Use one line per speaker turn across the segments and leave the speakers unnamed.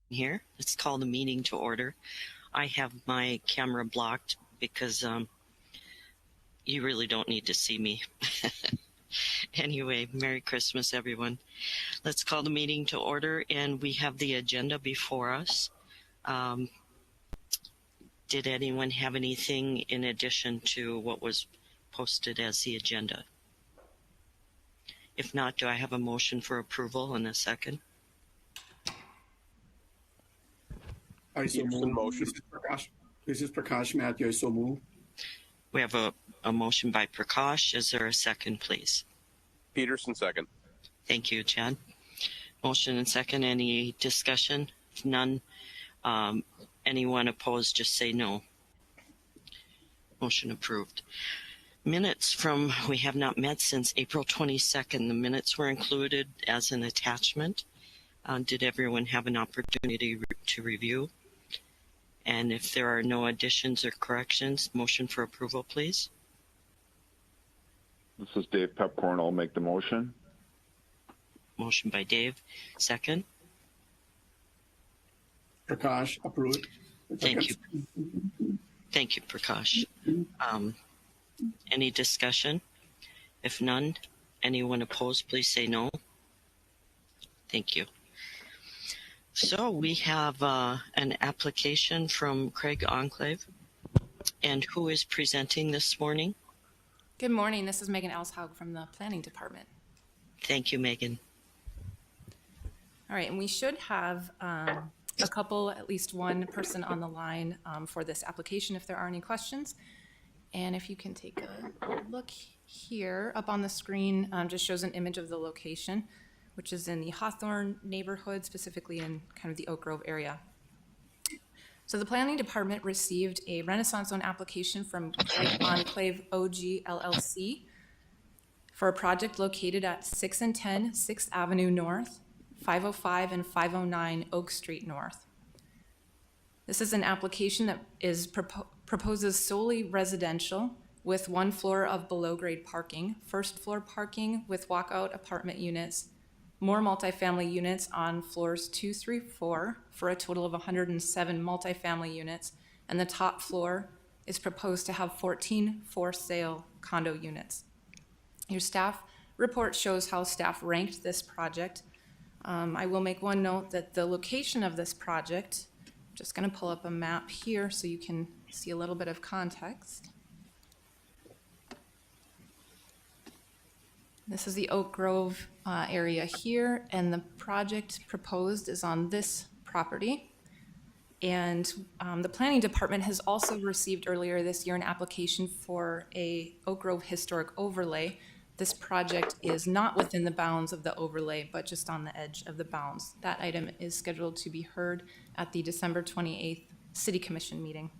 Here, let's call the meeting to order. I have my camera blocked because you really don't need to see me. Anyway, Merry Christmas, everyone. Let's call the meeting to order, and we have the agenda before us. Did anyone have anything in addition to what was posted as the agenda? If not, do I have a motion for approval in a second?
I so
Peterson
move.
motion.
This is Prakash Matthew. I so move.
We have a motion by Prakash. Is there a second, please?
Peterson second.
Thank you, Chad. Motion and second. Any discussion? If none, anyone opposed, just say no. Motion approved. Minutes from we have not met since April 22nd. The minutes were included as an attachment. Did everyone have an opportunity to review? And if there are no additions or corrections, motion for approval, please.
This is Dave Pepcorn. I'll make the motion.
Motion by Dave. Second.
Prakash, approved.
Thank you. Thank you, Prakash. Any discussion? If none, anyone opposed, please say no. Thank you. So we have an application from Craig Enclave. And who is presenting this morning?
Good morning. This is Megan Elshaug from the Planning Department.
Thank you, Megan.
All right, and we should have a couple, at least one person on the line for this application if there are any questions. And if you can take a look here, up on the screen just shows an image of the location, which is in the Hawthorne neighborhood, specifically in kind of the Oak Grove area. So the Planning Department received a Renaissance Zone application from Craig Enclave OG LLC for a project located at 6 and 10 6th Avenue North, 505 and 509 Oak Street North. This is an application that is proposes solely residential with one floor of below-grade parking, first floor parking with walkout apartment units, more multifamily units on floors 2 through 4 for a total of 107 multifamily units, and the top floor is proposed to have 14 for-sale condo units. Your staff report shows how staff ranked this project. I will make one note that the location of this project, I'm just going to pull up a map here so you can see a little bit of context. This is the Oak Grove area here, and the project proposed is on this property. And the Planning Department has also received earlier this year an application for a Oak Grove historic overlay. This project is not within the bounds of the overlay, but just on the edge of the bounds. That item is scheduled to be heard at the December 28th City Commission meeting.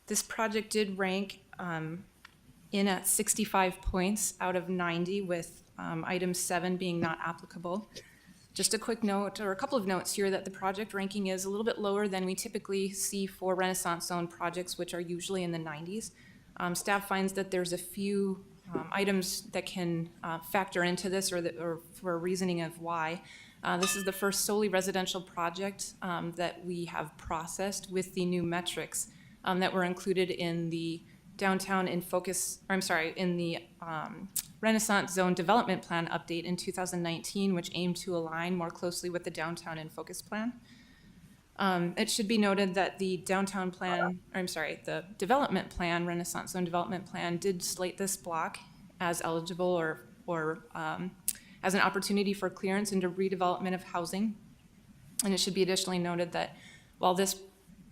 This project did rank in at 65 points out of 90, with item 7 being not applicable. Just a quick note, or a couple of notes here, that the project ranking is a little bit lower than we typically see for Renaissance Zone projects, which are usually in the 90s. Staff finds that there's a few items that can factor into this, or for a reasoning of why. This is the first solely residential project that we have processed with the new metrics that were included in the Downtown in Focus, or I'm sorry, in the Renaissance Zone Development Plan update in 2019, which aimed to align more closely with the Downtown in Focus Plan. It should be noted that the downtown plan, or I'm sorry, the development plan, Renaissance Zone Development Plan, did slate this block as eligible or as an opportunity for clearance into redevelopment of housing. And it should be additionally noted that while this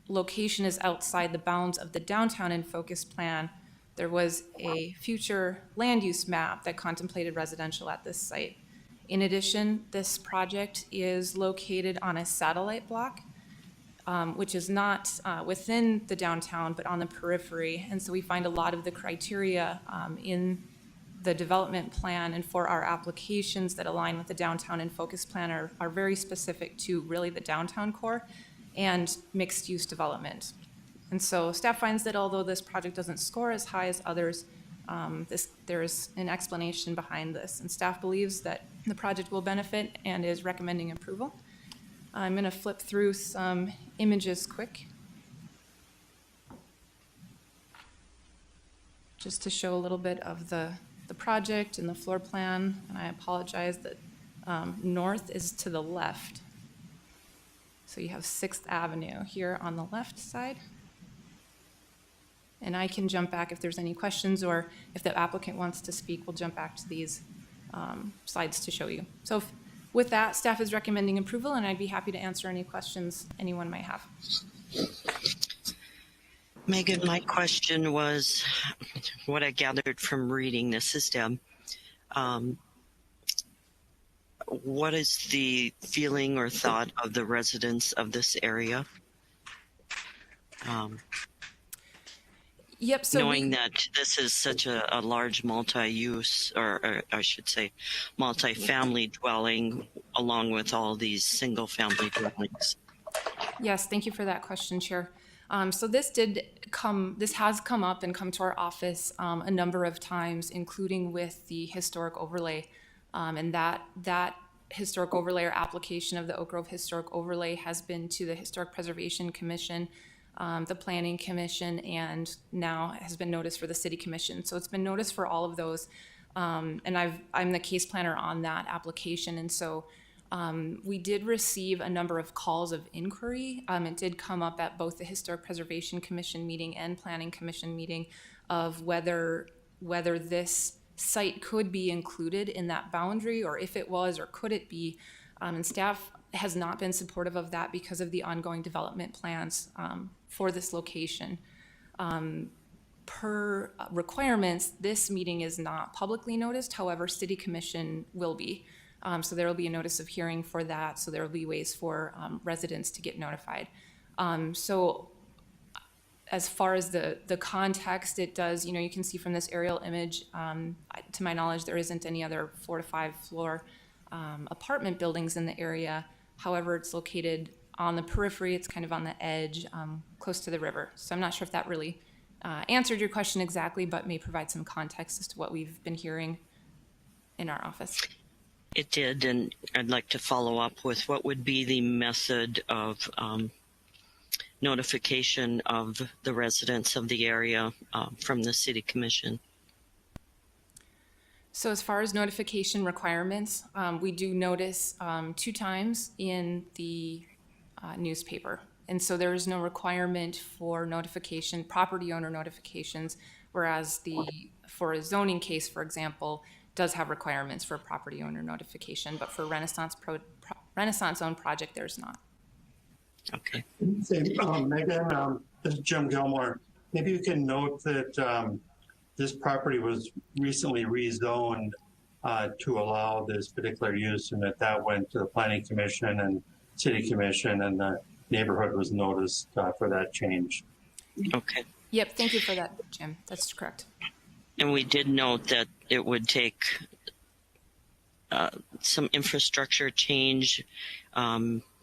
location is outside the bounds of the Downtown in Focus Plan, there was a future land use map that contemplated residential at this site. In addition, this project is located on a satellite block, which is not within the downtown, but on the periphery. And so we find a lot of the criteria in the development plan and for our applications that align with the Downtown in Focus Plan are very specific to really the downtown core and mixed use development. And so staff finds that although this project doesn't score as high as others, there's an explanation behind this. And staff believes that the project will benefit and is recommending approval. I'm going to flip through some images quick, just to show a little bit of the project and the floor plan. And I apologize that north is to the left. So you have 6th Avenue here on the left side. And I can jump back if there's any questions, or if the applicant wants to speak, we'll jump back to these slides to show you. So with that, staff is recommending approval, and I'd be happy to answer any questions anyone might have.
Megan, my question was what I gathered from reading this is Deb. What is the feeling or thought of the residents of this area?
Yep. So
knowing that this is such a large multi-use, or I should say multi-family dwelling, along with all these single-family dwellings.
Yes, thank you for that question, Chair. So this has come up and come to our office a number of times, including with the historic overlay. And that historic overlay or application of the Oak Grove Historic Overlay has been to the Historic Preservation Commission, the Planning Commission, and now has been noticed for the City Commission. So it's been noticed for all of those. And I'm the case planner on that application. And so we did receive a number of calls of inquiry. It did come up at both the Historic Preservation Commission meeting and Planning Commission meeting of whether this site could be included in that boundary, or if it was, or could it be. And staff has not been supportive of that because of the ongoing development plans for this location. Per requirements, this meeting is not publicly noticed. However, City Commission will be. So there will be a notice of hearing for that. So there will be ways for residents to get notified. So as far as the context, it does, you can see from this aerial image, to my knowledge, there isn't any other 4 to 5 floor apartment buildings in the area. However, it's located on the periphery. It's kind of on the edge, close to the river. So I'm not sure if that really answered your question exactly, but may provide some context as to what we've been hearing in our office.
It did, and I'd like to follow up with what would be the method of notification of the residents of the area from the City Commission.
So as far as notification requirements, we do notice 2 times in the newspaper. And so there is no requirement for notification, property owner notifications, whereas for a zoning case, for example, does have requirements for property owner notification, but for Renaissance Zone project, there's not.
Okay.
Megan, this is Jim Gilmore. Maybe you can note that this property was recently rezoned to allow this particular use, and that went to the Planning Commission and City Commission, and the neighborhood was noticed for that change.
Okay.
Yep, thank you for that, Jim. That's correct.
And we did note that it would take some infrastructure change,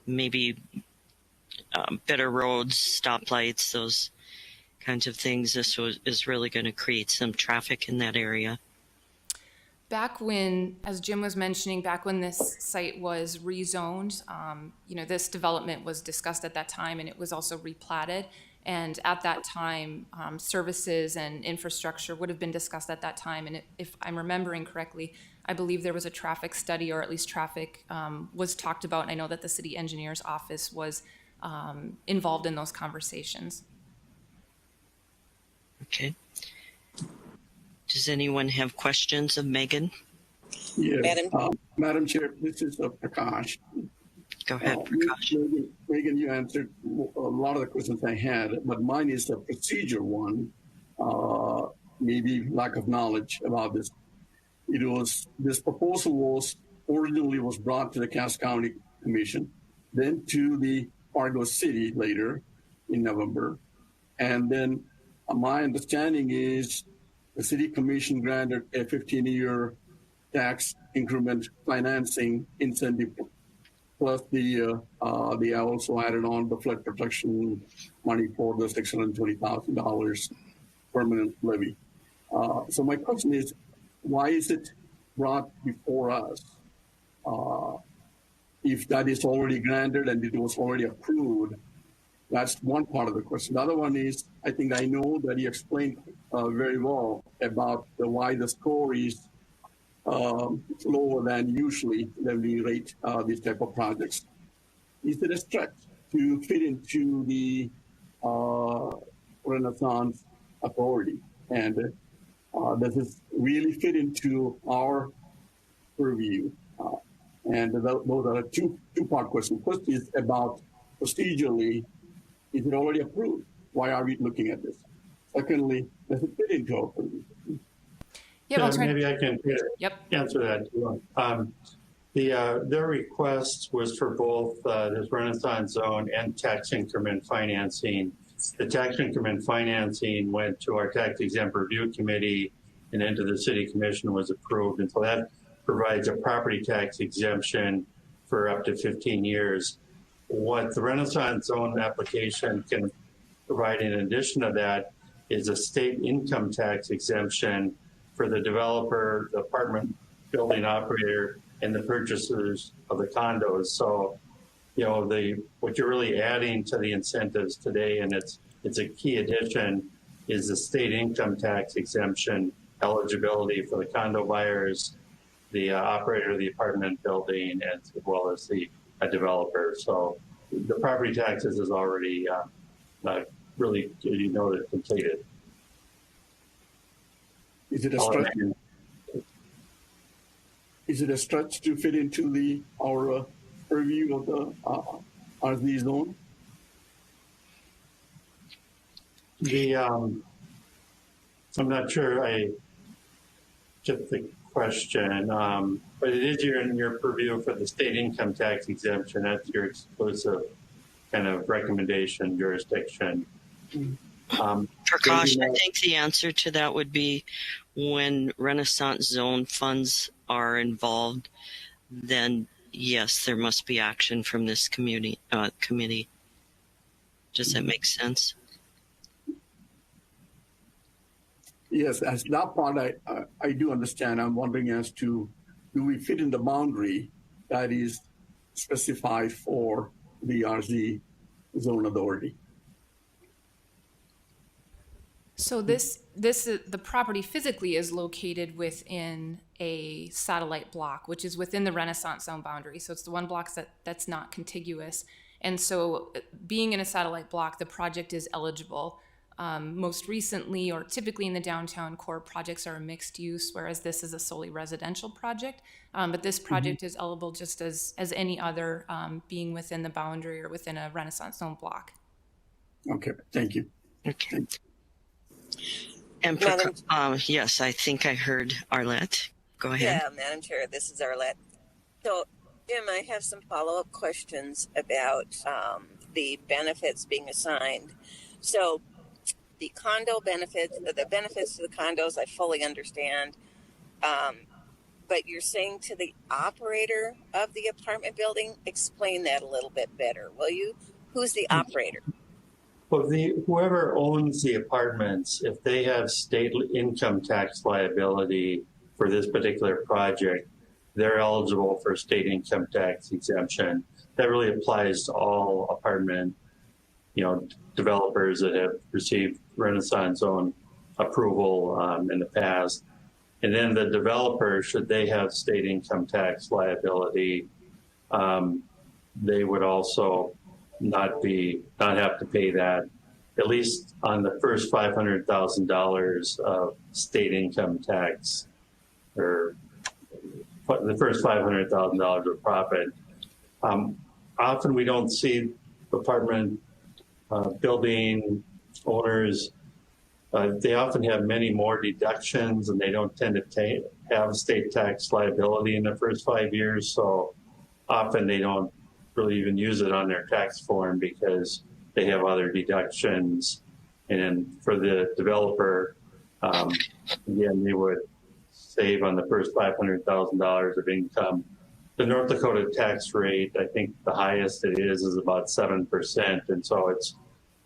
maybe better roads, stoplights, those kinds of things. This is really going to create some traffic in that area.
Back when, as Jim was mentioning, back when this site was rezoned, this development was discussed at that time, and it was also replatted. And at that time, services and infrastructure would have been discussed at that time. And if I'm remembering correctly, I believe there was a traffic study, or at least traffic was talked about. And I know that the city engineer's office was involved in those conversations.
Okay. Does anyone have questions of Megan?
Yes. Madam Chair, this is Prakash.
Go ahead, Prakash.
Megan, you answered a lot of the questions I had, but mine is a procedure one, maybe lack of knowledge about this. This proposal was originally brought to the Cass County Commission, then to the Fargo City later in November. And then my understanding is the City Commission granted a 15-year tax increment financing incentive. Plus, they also added on the flood protection money for the $620,000 permanent levy. So my question is, why is it brought before us? if that is already granted and it was already approved. That's one part of the question. The other one is, I think I know that he explained very well about why the score is lower than usually when we rate these type of projects. Is it a stretch to fit into the Renaissance authority? And does this really fit into our purview? And those are a two-part question. First is about procedurally, is it already approved? Why are we looking at this? Secondly, does it fit into our purview?
Yeah,
maybe I can answer that too. Their request was for both this Renaissance zone and tax increment financing. The tax increment financing went to our tax exempt review committee and then to the city commission, was approved. And so that provides a property tax exemption for up to 15 years. What the Renaissance zone application can provide in addition to that is a state income tax exemption for the developer, the apartment building operator, and the purchasers of the condos. So, you know, what you're really adding to the incentives today, and it's a key addition, is the state income tax exemption eligibility for the condo buyers, the operator of the apartment building, as well as the developer. So the property taxes is already really, completed.
Is it a stretch? Is it a stretch to fit into our purview of the RZ zone?
I'm not sure I get the question, but it is in your purview for the state income tax exemption. That's your exclusive kind of recommendation jurisdiction.
Prakash, I think the answer to that would be when Renaissance Zone funds are involved, then yes, there must be action from this committee. Does that make sense?
Yes, as that part I do understand. I'm wondering as to, do we fit in the boundary that is specified for the RZ zone authority?
So the property physically is located within a satellite block, which is within the Renaissance zone boundary. So it's the one block that's not contiguous. And so being in a satellite block, the project is eligible. Most recently, or typically in the downtown core, projects are a mixed use, whereas this is a solely residential project. But this project is eligible just as any other, being within the boundary or within a Renaissance zone block.
Okay, thank you.
Okay. And yes, I think I heard Arlette. Go ahead.
Yeah, Madam Chair, this is Arlette. So, Jim, I have some follow-up questions about the benefits being assigned. So, the condo benefits, the benefits to the condos, I fully understand. But you're saying to the operator of the apartment building, explain that a little bit better, will you? Who's the operator?
Well, whoever owns the apartments, if they have state income tax liability for this particular project, they're eligible for state income tax exemption. That really applies to all apartment, developers that have received Renaissance zone approval in the past. And then the developer, should they have state income tax liability, they would also not have to pay that, at least on the first $500,000 of state income tax, or the first $500,000 of profit. Often we don't see apartment building owners, they often have many more deductions, and they don't tend to have state tax liability in the first 5 years. So often they don't really even use it on their tax form because they have other deductions. And then for the developer, again, they would save on the first $500,000 of income. The North Dakota tax rate, I think the highest it is about 7%. And so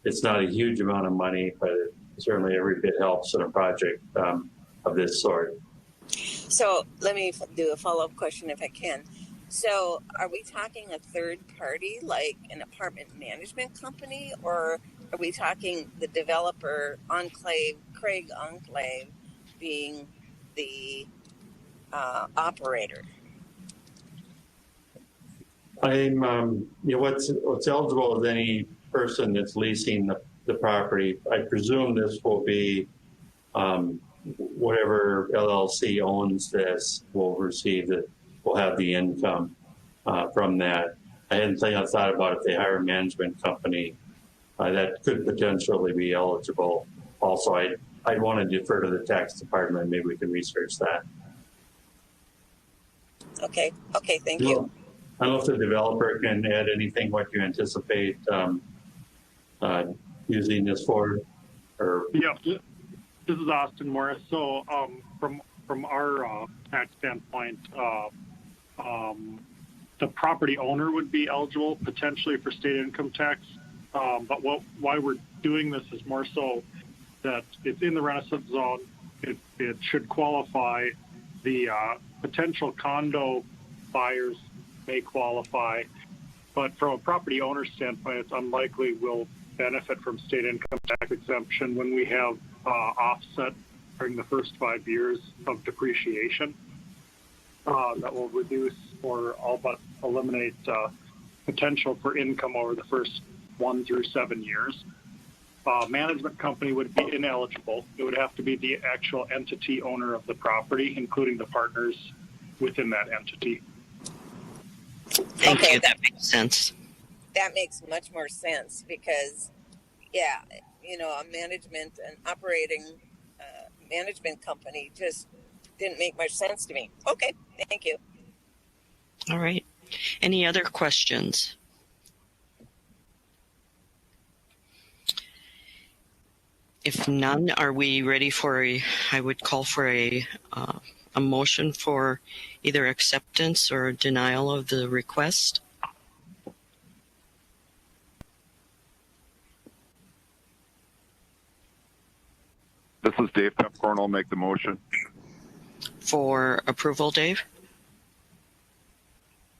it's not a huge amount of money, but certainly every bit helps in a project of this sort.
So let me do a follow-up question if I can. So are we talking a third party like an apartment management company, or are we talking the developer Enclave, Craig Enclave, being the operator?
What's eligible is any person that's leasing the property. I presume this will be whatever LLC owns this will receive it, will have the income from that. I hadn't thought about if they hire a management company, that could potentially be eligible. Also, I'd want to defer to the tax department. Maybe we can research that.
Okay, thank you.
I don't know if the developer can add anything what you anticipate using this for, or
yeah. This is Austin Morris. So from our tax standpoint, the property owner would be eligible potentially for state income tax. But why we're doing this is more so that it's in the Renaissance zone. It should qualify. The potential condo buyers may qualify, but from a property owner standpoint, it's unlikely we'll benefit from state income tax exemption when we have offset during the first 5 years of depreciation that will reduce or all but eliminate potential for income over the first 1 through 7 years. Management company would be ineligible. It would have to be the actual entity owner of the property, including the partners within that entity.
Thank you. That makes sense.
That makes much more sense because, yeah, a management and operating management company just didn't make much sense to me. Okay, thank you.
All right. Any other questions? If none, are we ready for I would call for a motion for either acceptance or denial of the request?
This is Dave Pepcorn. I'll make the motion.
For approval, Dave?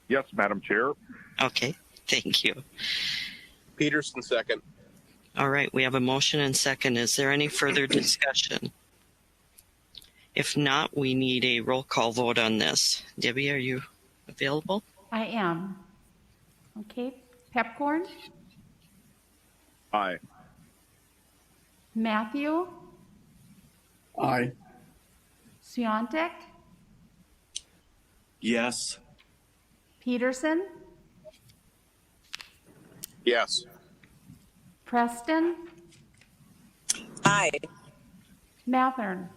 Yes, Madam Chair.
Okay, thank you.
Peterson, second.
All right, we have a motion and second. Is there any further discussion? If not, we need a roll call vote on this. Debbie, are you available?
I am. Okay. Pepcorn,
Aye.
Matthew,
Aye.
Swiatek,
Yes.
Peterson,
Yes.
Preston,
Aye.
Mathern.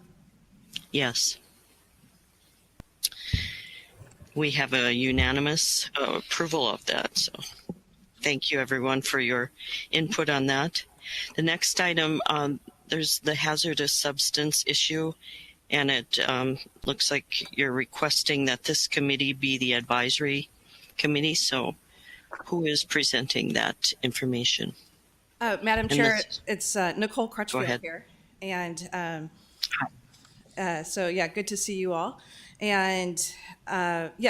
Yes. We have a unanimous approval of that. So thank you, everyone, for your input on that. The next item, there's the hazardous substance issue, and it looks like you're requesting that this committee be the advisory committee. So who is presenting that information?
Madam Chair, it's Nicole Crutchfield here. And so, yeah, good to see you all. And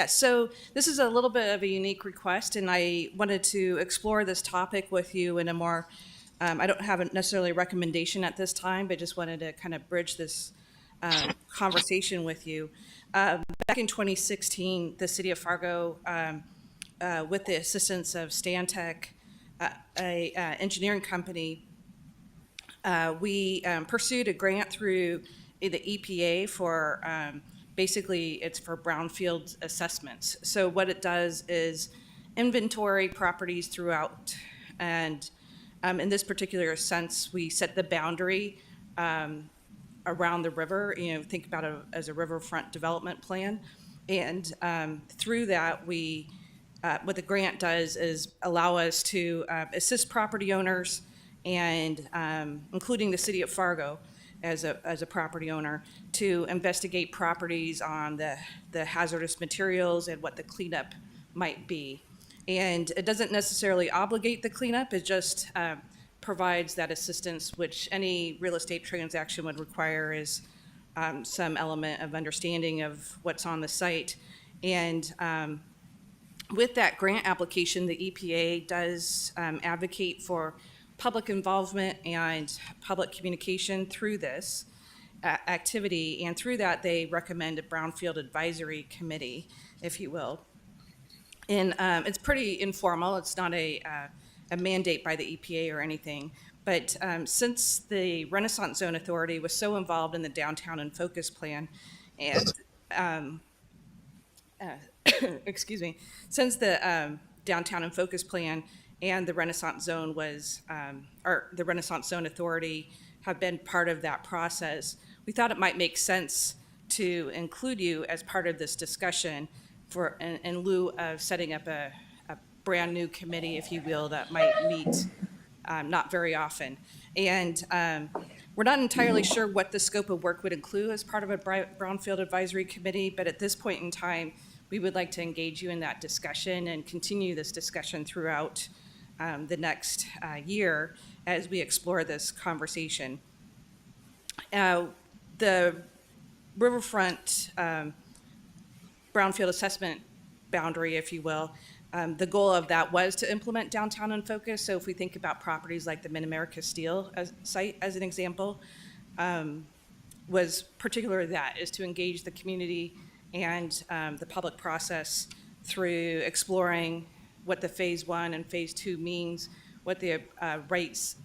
so this is a little bit of a unique request, and I wanted to explore this topic with you in a more, I don't have necessarily a recommendation at this time, but just wanted to kind of bridge this conversation with you. Back in 2016, the city of Fargo, with the assistance of Stantec, a engineering company, we pursued a grant through the EPA for basically it's for brownfield assessments. So what it does is inventory properties throughout, and in this particular sense, we set the boundary around the river. Think about it as a riverfront development plan, and through that we. What the grant does is allow us to assist property owners, and including the city of Fargo as a property owner, to investigate properties on the hazardous materials and what the cleanup might be. And it doesn't necessarily obligate the cleanup, it just provides that assistance, which any real estate transaction would require is some element of understanding of what's on the site. And with that grant application, the EPA does advocate for public involvement and public communication through this activity, and through that they recommend a Brownfield Advisory Committee, if you will. And it's pretty informal. It's not a mandate by the EPA or anything. But since the Renaissance Zone Authority was so involved in the Downtown in Focus plan, and excuse me, since the Downtown in Focus plan and the Renaissance Zone or the Renaissance Zone Authority have been part of that process, we thought it might make sense to include you as part of this discussion in lieu of setting up a brand new committee, if you will, that might meet not very often. And we're not entirely sure what the scope of work would include as part of a Brownfield Advisory Committee, but at this point in time, we would like to engage you in that discussion and continue this discussion throughout the next year as we explore this conversation. The Riverfront Brownfield assessment boundary, if you will, the goal of that was to implement Downtown in Focus. So if we think about properties like the Mid-America Steel site as an example, was particularly that, is to engage the community and the public process through exploring what the phase 1 and phase 2 means, what the rights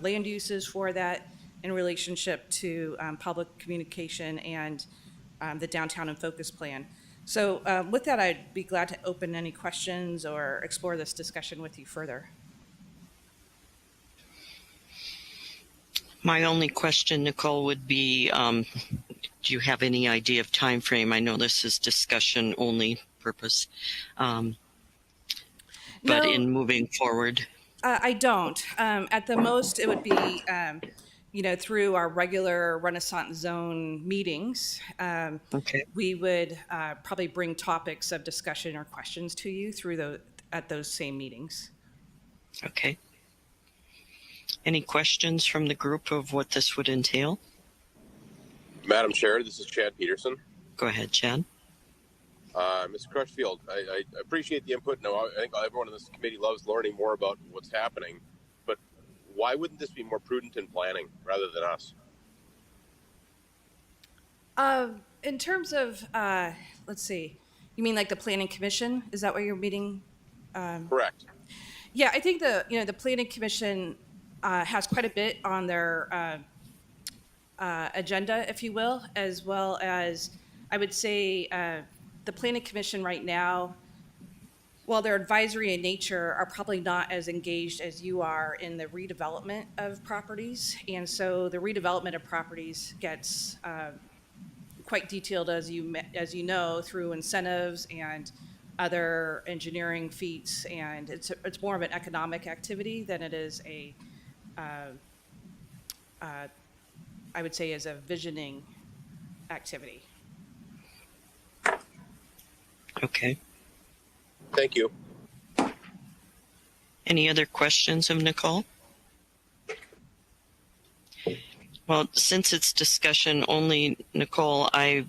land use is for that in relationship to public communication and the Downtown in Focus plan. So with that, I'd be glad to open any questions or explore this discussion with you further.
My only question, Nicole, would be, do you have any idea of time frame? I know this is discussion only purpose, but
No.
in moving forward.
I don't. At the most, it would be, through our regular Renaissance Zone meetings.
Okay.
We would probably bring topics of discussion or questions to you at those same meetings.
Okay. Any questions from the group of what this would entail?
Madam Chair, this is Chad Peterson.
Go ahead, Chad.
Mr. Crutchfield, I appreciate the input. No, I think everyone in this committee loves learning more about what's happening, but why wouldn't this be more prudent in planning rather than us?
In terms of, let's see, you mean like the Planning Commission? Is that what you're meeting?
Correct.
Yeah, I think the Planning Commission has quite a bit on their agenda, if you will, as well as I would say the Planning Commission right now, while they're advisory in nature, are probably not as engaged as you are in the redevelopment of properties. And so the redevelopment of properties gets quite detailed, as you know, through incentives and other engineering feats, and it's more of an economic activity than it is I would say is a visioning activity.
Okay.
Thank you.
Any other questions of Nicole? Well, since it's discussion only, Nicole, I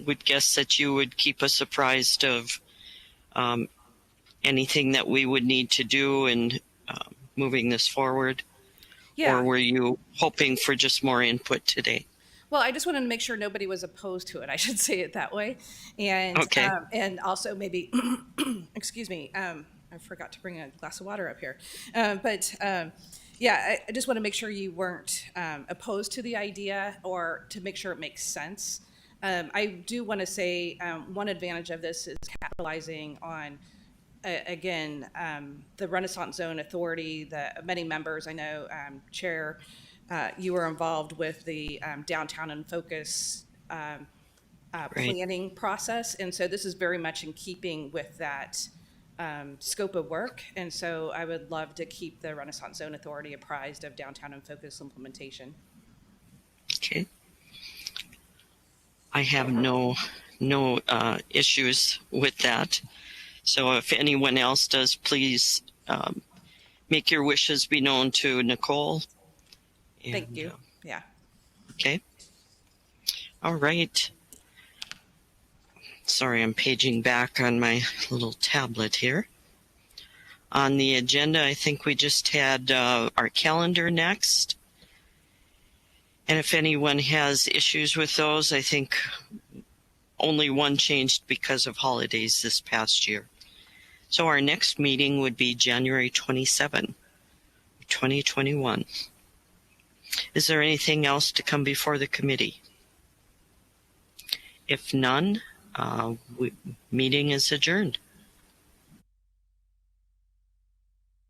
would guess that you would keep us apprised of anything that we would need to do in moving this forward. Yeah. Or were you hoping for just more input today?
Well, I just wanted to make sure nobody was opposed to it. I should say it that way. And
okay.
And also maybe, excuse me, I forgot to bring a glass of water up here. Yeah, I just want to make sure you weren't opposed to the idea, or to make sure it makes sense. I do want to say one advantage of this is capitalizing on, again, the Renaissance Zone Authority, the many members. I know, Chair, you were involved with the Downtown in Focus planning process, and so this is very much in keeping with that scope of work. And so I would love to keep the Renaissance Zone Authority apprised of Downtown in Focus implementation.
Okay. I have no issues with that. So if anyone else does, please make your wishes be known to Nicole. And,
thank you. Yeah.
Okay. All right. Sorry, I'm paging back on my little tablet here. On the agenda, I think we just had our calendar next. And if anyone has issues with those, I think only one changed because of holidays this past year. So our next meeting would be January 27, 2021. Is there anything else to come before the committee? If none, meeting is adjourned.